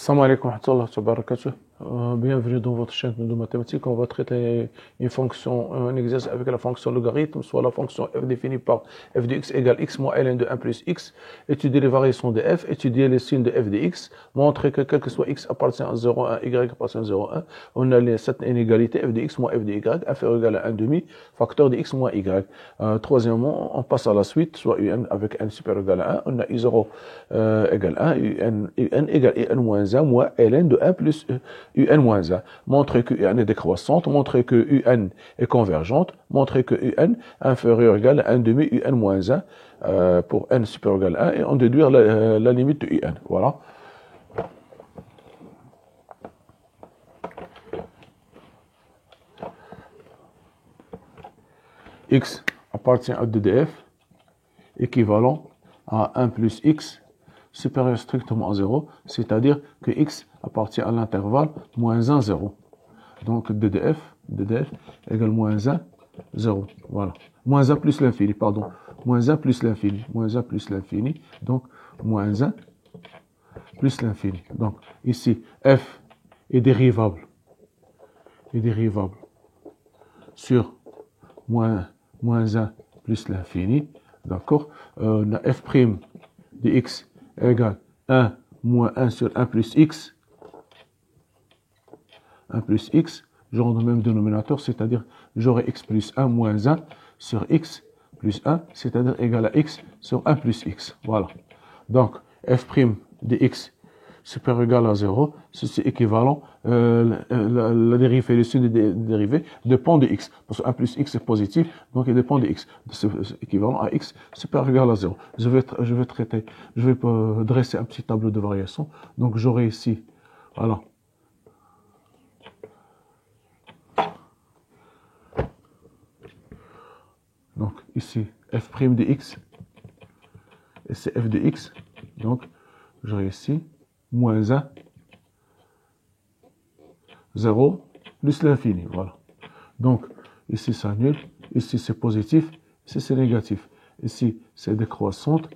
Salam alaikum wa rahmatullahi wa barakatuh. Bienvenue dans votre chaîne de mathématiques. On va traiter une fonction, un exercice avec la fonction logarithme, soit la fonction f définie par f de x égale x moins ln de 1 plus x. Étudier les variations de f, étudier les signes de f de x, montrer que quel que soit x appartient à 0, 1, y appartient à 0, 1. On a cette inégalité f de x moins f de y, inférieur ou égal à 1 demi, facteur de x moins y. Troisièmement, on passe à la suite, soit un avec n supérieur ou égal à 1. On a i0 égale 1, un égale un moins 1 moins ln de 1 plus un moins 1. Montrer que un est décroissante, montrer que un est convergente, montrer que un inférieur ou égal à 1 demi un moins 1 pour n supérieur ou égal à 1 et on déduire la limite de un. Voilà. X appartient à 2df équivalent à 1 plus x supérieur strictement à 0, c'est-à-dire que x appartient à l'intervalle moins 1, 0. Donc 2df égale moins 1, 0. Voilà. Moins 1 plus l'infini, pardon. Moins 1 plus l'infini. Moins 1 plus l'infini. Donc moins 1 plus l'infini. Donc ici, f est dérivable. Sur moins 1 plus l'infini. D'accord. On a f' de x égale 1 moins 1 sur 1 plus x. 1 plus x, j'aurai le même dénominateur, c'est-à-dire j'aurai x plus 1 moins 1 sur x plus 1, c'est-à-dire égal à x sur 1 plus x. Voilà. Donc, f' de x supérieur ou égal à 0, c'est équivalent, la dérivée, le signe de dérivée dépend de x. Parce que 1 plus x est positif, donc il dépend de x. C'est équivalent à x supérieur ou égal à 0. Je vais dresser un petit tableau de variation. Donc j'aurai ici, voilà. Donc ici, f' de x, et c'est f de x. Donc j'aurai ici moins 1, 0, plus l'infini, voilà. Donc, ici, ça annule, ici, c'est positif, ici, c'est négatif. Ici, c'est décroissante,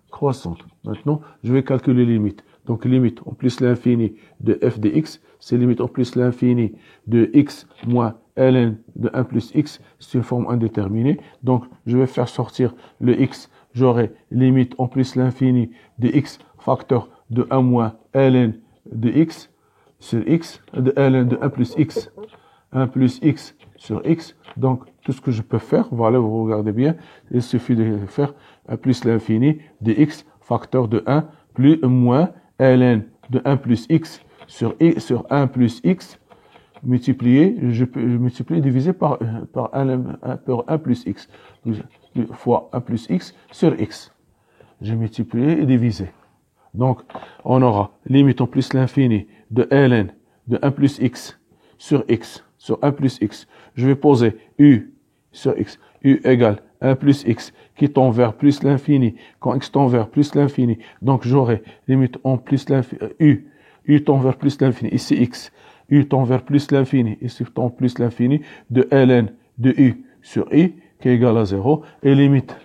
croissante. Maintenant, je vais calculer les limites. Donc, limite en plus l'infini de f de x, c'est limite en plus l'infini de x moins ln de 1 plus x, c'est une forme indéterminée. Donc, je vais faire sortir le x, j'aurai limite en plus l'infini de x facteur de 1 moins ln de x sur x, de ln de 1 plus x sur x. Donc, tout ce que je peux faire, voilà, vous regardez bien, il suffit de faire 1 plus l'infini de x facteur de 1 plus moins ln de 1 plus x sur 1 plus x multiplié, je peux multiplier divisé par 1 plus x fois 1 plus x sur x. J'ai multiplié et divisé. Donc, on aura limite en plus l'infini de ln de 1 plus x sur 1 plus x. Je vais poser u sur x. U égale 1 plus x qui tend vers plus l'infini. Quand x tend vers plus l'infini, donc j'aurai limite en plus l'infini, u tend vers plus l'infini, ici x. U tend vers plus l'infini, ici tend plus l'infini de ln de u sur i qui est égal à 0. Et limite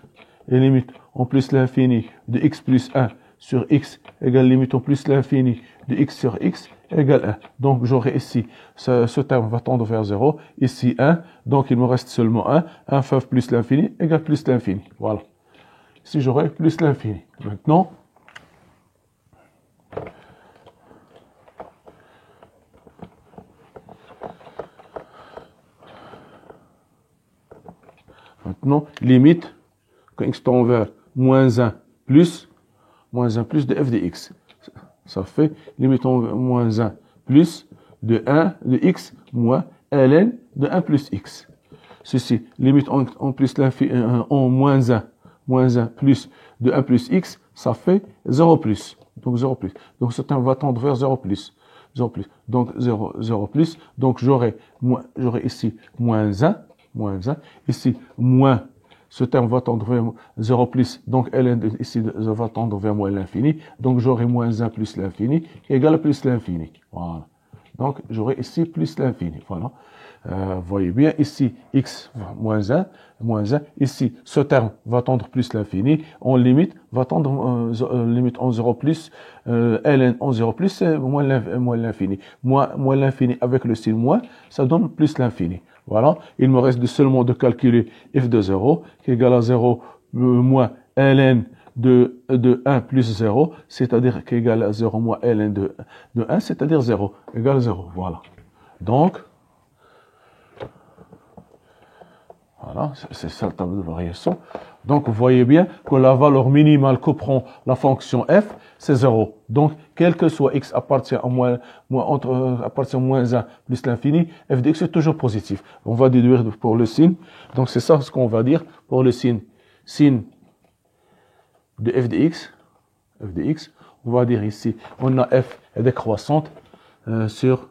en plus l'infini de x plus 1 sur x égale limite en plus l'infini de x sur x égale 1. Donc j'aurai ici, ce terme va tendre vers 0, ici 1, donc il me reste seulement 1, 1 fois plus l'infini égale plus l'infini. Voilà. Ici j'aurai plus l'infini. Maintenant, limite, quand x tend vers moins 1 plus de f de x. Ça fait limite en moins 1 plus de 1 de x moins ln de 1 plus x. Ceci, limite en plus l'infini, en moins 1 plus de 1 plus x, ça fait 0 plus. Donc 0 plus. Donc ce terme va tendre vers 0 plus. 0 plus. Donc 0 plus. Donc j'aurai ici moins 1. Ici moins. Ce terme va tendre vers 0 plus, donc ln ici va tendre vers moins l'infini. Donc j'aurai moins 1 plus l'infini qui est égal à plus l'infini. Voilà. Donc j'aurai ici plus l'infini. Voilà. Vous voyez bien, ici, x moins 1, ici, ce terme va tendre plus l'infini, on limite, va tendre limite en 0 plus, ln en 0 plus, moins l'infini. Moins l'infini avec le signe moins, ça donne plus l'infini. Voilà, il me reste seulement de calculer f de 0, qui est égal à 0 moins ln de 1 plus 0, c'est-à-dire qui est égal à 0 moins ln de 1, c'est-à-dire 0, égale 0. Voilà. Donc, voilà, c'est ça la table de variation. Donc, vous voyez bien que la valeur minimale que prend la fonction f, c'est 0. Donc, quel que soit x appartient à appartient à moins 1 plus l'infini, f de x est toujours positif. On va déduire pour le signe. Donc, c'est ça ce qu'on va dire pour le signe. Signe de f de x, on va dire ici, on a f est décroissante sur,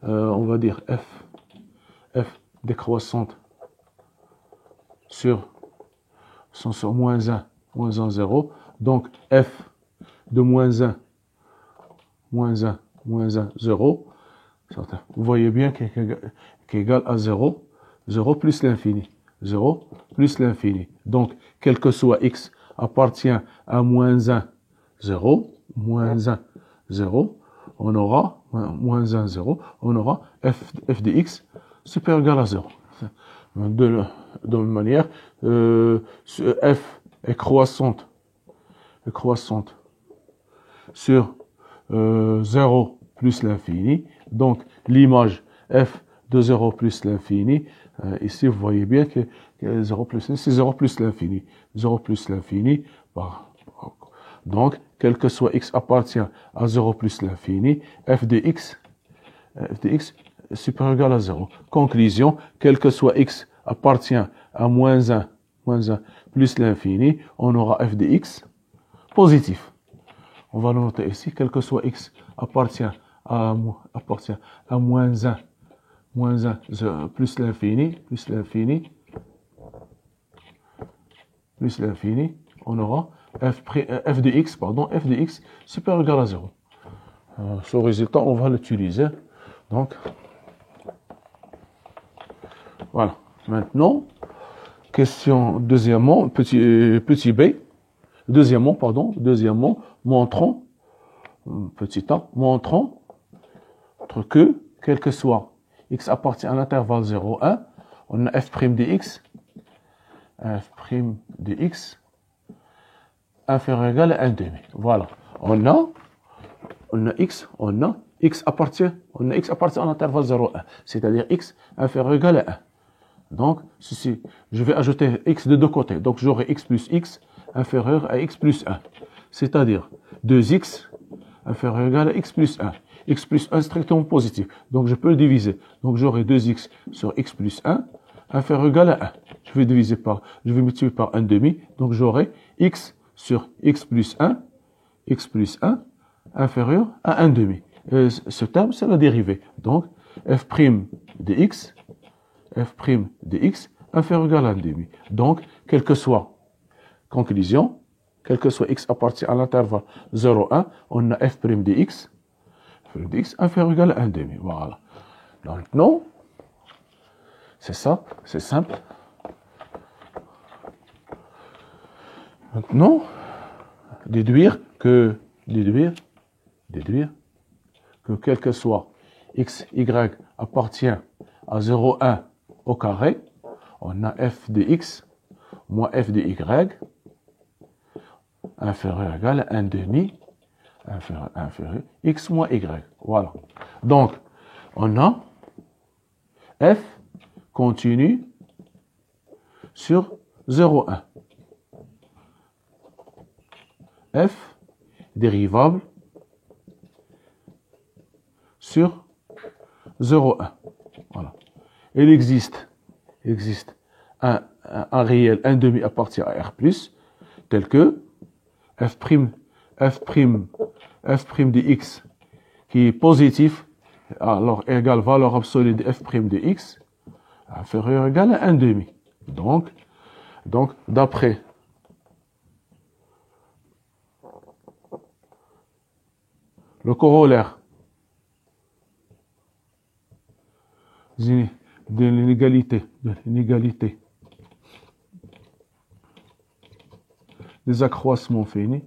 on va dire f décroissante sur moins 1, 0. Donc, f de moins 1, 0. Vous voyez bien qu'il est égal à 0, 0 plus l'infini. 0 plus l'infini. Donc, quel que soit x appartient à moins 1, 0, moins 1, 0, on aura, moins 1, 0, on aura f de x supérieur ou égal à 0. De même manière, f est croissante sur 0 plus l'infini. Donc, l'image f de 0 plus l'infini, ici, vous voyez bien que 0 plus, c'est 0 plus l'infini. 0 plus l'infini. Donc, quel que soit x appartient à 0 plus l'infini, f de x est supérieur ou égal à 0. Conclusion, quel que soit x appartient à moins 1 plus l'infini, on aura f de x positif. On va le noter ici, quel que soit x appartient à moins 1 plus l'infini, on aura f de x supérieur ou égal à 0. Ce résultat, on va l'utiliser. Donc, voilà. Maintenant, question deuxièmement, petit b. Deuxièmement, montrons, petit a, montrons que, quel que soit x appartient à l'intervalle 0, 1, on a f' de x inférieur ou égal à 1 demi. Voilà. On a x appartient à l'intervalle 0, 1, c'est-à-dire x inférieur ou égal à 1. Donc, ceci, je vais ajouter x de deux côtés. Donc, j'aurai x plus x inférieur à x plus 1. C'est-à-dire 2x inférieur ou égal à x plus 1. X plus 1 strictement positif. Donc, je peux le diviser. Donc, j'aurai 2x sur x plus 1 inférieur ou égal à 1. Je vais multiplier par 1 demi. Donc, j'aurai x sur x plus 1 inférieur à 1 demi. Et ce terme, c'est la dérivée. Donc, f' de x inférieur ou égal à 1 demi. Donc, quel que soit x appartient à l'intervalle 0, 1, on a f' de x inférieur ou égal à 1 demi. Voilà. Donc, non, c'est ça, c'est simple. Maintenant, déduire que quel que soit x, y appartient à 0, 1 au carré, on a f de x moins f de y inférieur ou égal à 1 demi inférieur x moins y. Voilà. Donc, on a f continue sur 0, 1. F dérivable sur 0, 1. Voilà. Il existe un réel, un demi appartient à R+, tel que f' de x qui est positif, alors égale valeur absolue de f' de x inférieur ou égal à 1 demi. Donc d'après le corollaire de l'inégalité, des accroissements finis,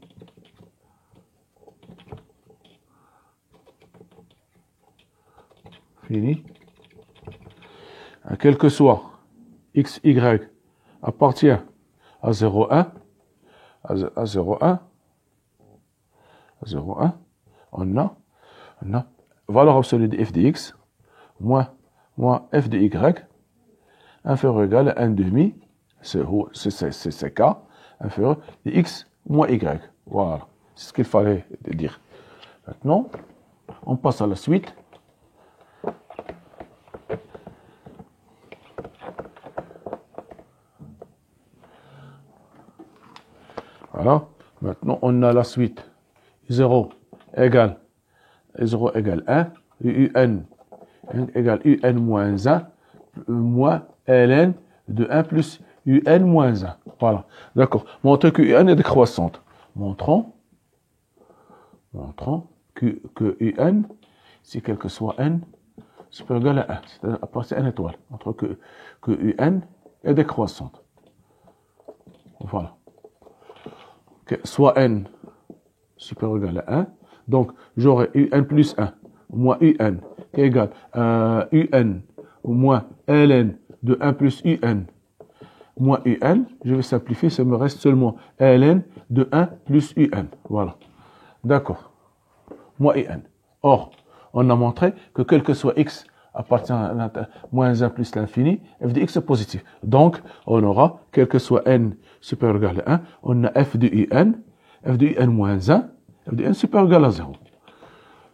quel que soit x, y appartient à 0,1, à 0,1, on a valeur absolue de f de x moins f de y inférieur ou égal à 1 demi, c'est k, inférieur de x moins y. Voilà, c'est ce qu'il fallait dire. Maintenant, on passe à la suite. Voilà, maintenant on a la suite. 0 égale 1, un égale un moins 1, moins ln de 1 plus un moins 1. Voilà, d'accord. Montrons que un est décroissante. Montrons que un, si quel que soit n, supérieur ou égal à 1, c'est-à-dire à partir de 1 étoile. Montrons que un est décroissante. Voilà. Soit n supérieur ou égal à 1. Donc, j'aurai un plus 1 moins un qui est égal à un moins ln de 1 plus un moins un. Je vais simplifier, ça me reste seulement ln de 1 plus un. Voilà. D'accord. Moins un. Or, on a montré que quel que soit x appartient à moins 1 plus l'infini, f de x est positif. Donc, on aura, quel que soit n supérieur ou égal à 1, on a f de un moins 1, f de n supérieur ou égal à 0.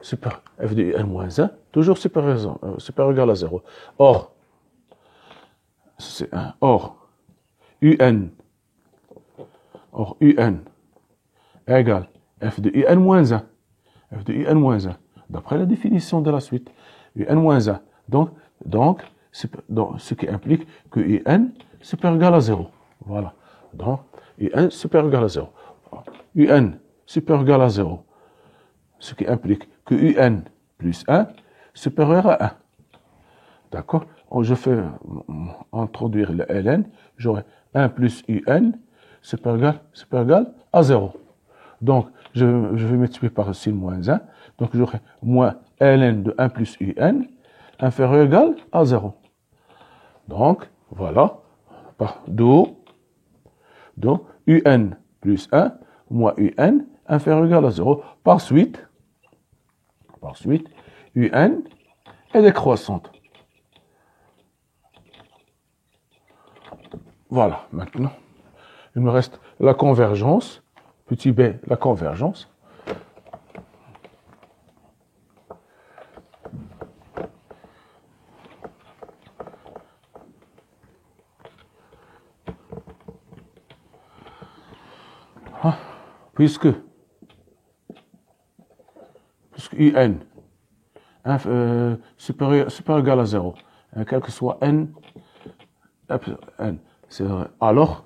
F de un moins 1, toujours supérieur ou égal à 0. Or, c'est 1. Or, un égale f de un moins 1. F de un moins 1. D'après la définition de la suite, un moins 1. Donc, ce qui implique que un supérieur ou égal à 0. Voilà. Donc, un supérieur ou égal à 0. un supérieur ou égal à 0. Ce qui implique que un plus 1 supérieur à 1. D'accord? Je fais introduire le ln. J'aurai 1 plus un supérieur ou égal à 0. Donc, je vais multiplier par ici moins 1. Donc, j'aurai moins ln de 1 plus un inférieur ou égal à 0. Donc, voilà. D'où un plus 1 moins un inférieur ou égal à 0. Par suite, un est décroissante. Voilà, maintenant, il me reste la convergence. Petit b, la convergence. Puisque un supérieur ou égal à 0, quel que soit n, alors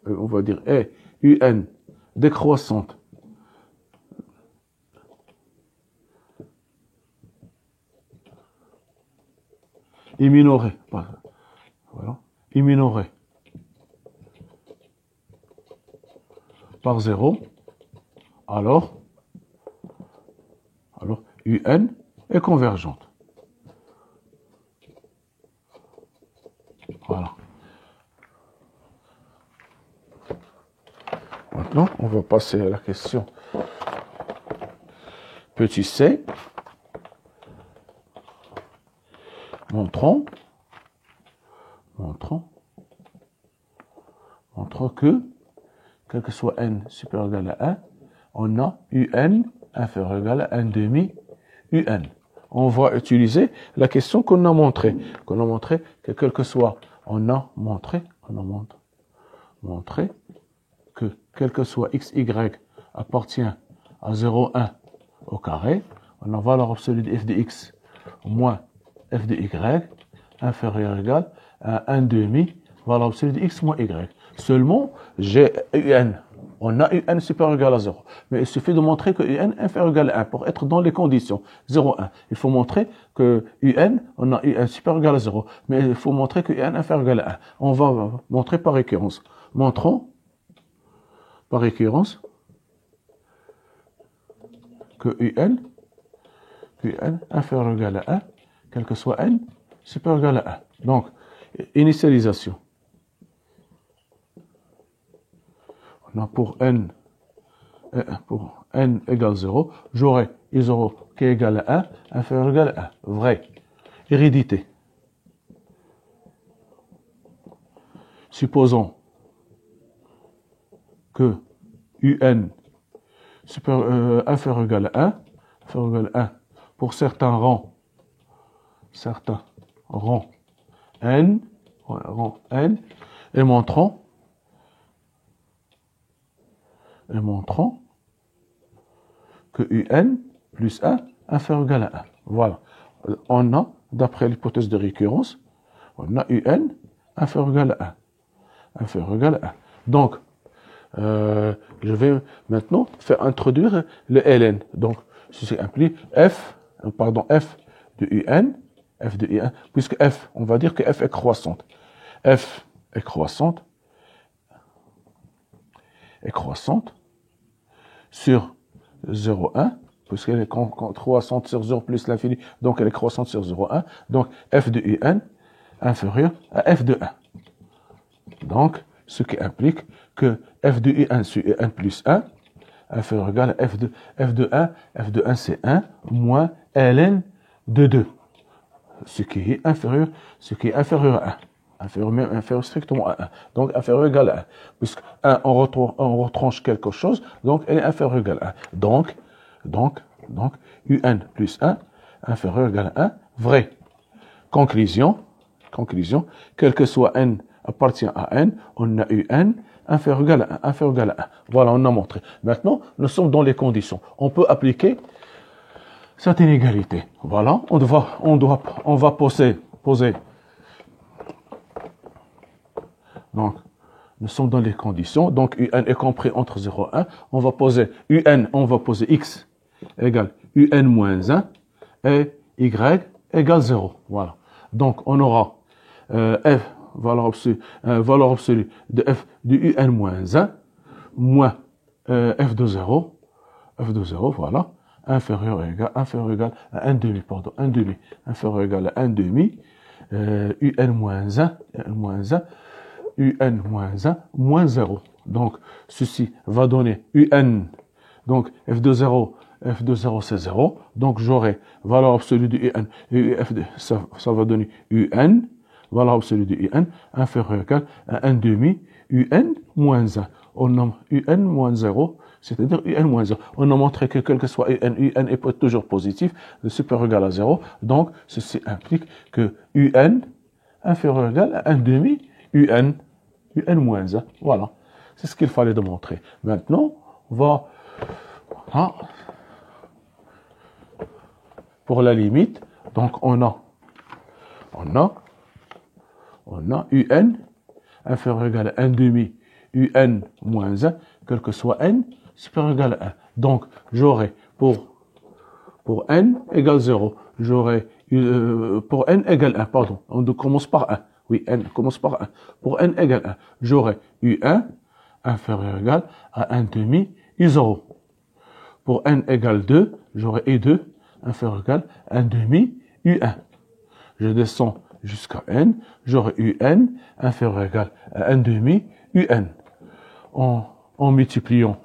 on va dire un décroissante est minorée, voilà, est minorée par 0, alors un est convergente. Voilà. Maintenant, on va passer à la question petit c. Montrons que, quel que soit n supérieur ou égal à 1, on a un inférieur ou égal à 1 demi un. On va utiliser la question qu'on a montrée. Que quel que soit, on a montré que quel que soit x, y appartient à 0,1 au carré, on a valeur absolue de f de x moins f de y inférieur ou égal à 1 demi valeur absolue de x moins y. Seulement, j'ai un. on a UN supérieur ou égal à 0. Mais il suffit de montrer que UN inférieur ou égal à 1 pour être dans les conditions 0, 1. Il faut montrer que UN, on a UN supérieur ou égal à 0. Mais il faut montrer que UN inférieur ou égal à 1. On va montrer par récurrence. Montrons par récurrence que UN inférieur ou égal à 1, quel que soit N, supérieur ou égal à 1. Donc, initialisation. On a pour N égale 0, j'aurai I0 qui est égal à 1, inférieur ou égal à 1. Vrai. Hérédité. Supposons que UN inférieur ou égal à 1, inférieur ou égal à 1 pour certains rangs N, et montrons que UN plus 1 inférieur ou égal à 1. Voilà. On a, d'après l'hypothèse de récurrence, on a UN inférieur ou égal à 1. Inférieur ou égal à 1. Donc, je vais maintenant faire introduire le ln. Donc, ceci implique f de UN, puisque f, on va dire que f est croissante. F est croissante sur 0, 1, puisqu'elle est croissante sur 0 plus l'infini, donc elle est croissante sur 0, 1. Donc, f de UN inférieur à f de 1. Donc, ce qui implique que f de UN sur UN plus 1 inférieur ou égal à f de 1. F de 1, c'est 1 moins ln de 2. Ce qui est inférieur à 1. Inférieur strictement à 1. Donc, inférieur ou égal à 1. Puisque 1, on retranche quelque chose, donc elle est inférieure ou égale à 1. Donc, UN plus 1, inférieur ou égal à 1, vrai. Conclusion, quel que soit n appartient à n, on a UN inférieur ou égal à 1, Voilà, on a montré. Maintenant, nous sommes dans les conditions. On peut appliquer cette inégalité. Voilà, on va poser. Donc, nous sommes dans les conditions. Donc, UN est compris entre 0 et 1. On va poser X égale UN moins 1 et Y égale 0. Voilà. Donc, on aura F, valeur absolue de F de UN moins 1 moins F de 0, voilà, inférieur ou égal à 1 demi, inférieur ou égal à 1 demi, UN moins 1, UN moins 1, moins 0. Donc, ceci va donner UN, donc F de 0 c'est 0, donc j'aurai valeur absolue de UN, et ça va donner UN, valeur absolue de UN, inférieur ou égal à 1 demi, UN moins 1. On nomme UN moins 0, c'est-à-dire UN moins 0. On a montré que quel que soit UN est toujours positif, supérieur ou égal à 0. Donc, ceci implique que UN inférieur ou égal à 1 demi, UN moins 1. Voilà. C'est ce qu'il fallait démontrer. Maintenant, on va... pour la limite, donc on a UN inférieur ou égal à 1 demi, UN moins 1, quel que soit n, supérieur ou égal à 1. Donc, j'aurai pour n égale 0, j'aurai pour n égale 1, pardon, on commence par 1. Oui, n commence par 1. Pour n égale 1, j'aurai U1 inférieur ou égal à 1 demi I0. Pour n égale 2, j'aurai I2 inférieur ou égal à 1 demi U1. Je descends jusqu'à n, j'aurai UN inférieur ou égal à 1 demi UN. En multipliant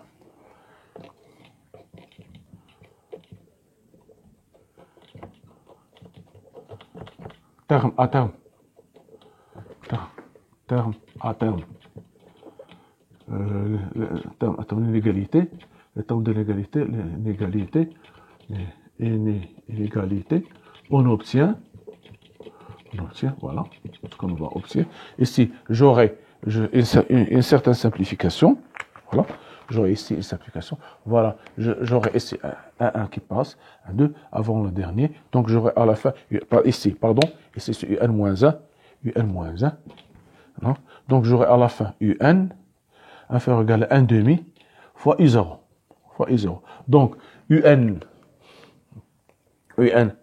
terme à terme, l'inégalité, le terme de l'inégalité, on obtient, voilà, ce qu'on va obtenir. Ici, j'aurai une certaine simplification, voilà, j'aurai ici une simplification, voilà, j'aurai ici un 1 qui passe, un 2 avant le dernier, donc j'aurai à la fin, ici c'est UN moins 1, non? Donc j'aurai à la fin UN inférieur ou égal à 1 demi fois I0. Fois I0. Donc, UN,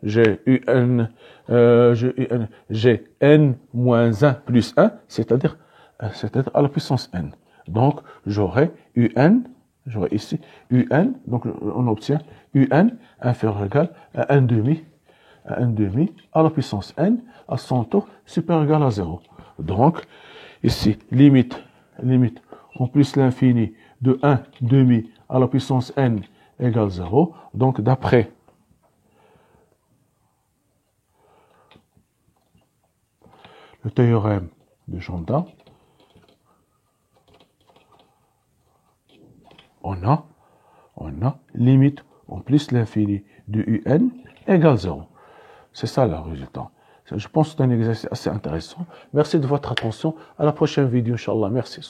j'ai N moins 1 plus 1, c'est-à-dire à la puissance N. Donc, j'aurai UN, j'aurai ici UN, donc on obtient UN inférieur ou égal à 1 demi, à la puissance N, à son taux supérieur ou égal à 0. Donc, ici, limite, en plus l'infini de 1 demi à la puissance N égale 0. Donc, d'après le théorème de Jondin, on a limite en plus l'infini de UN égale 0. C'est ça le résultat. Je pense que c'est un exercice assez intéressant. Merci de votre attention. À la prochaine vidéo, Inch'Allah. Merci.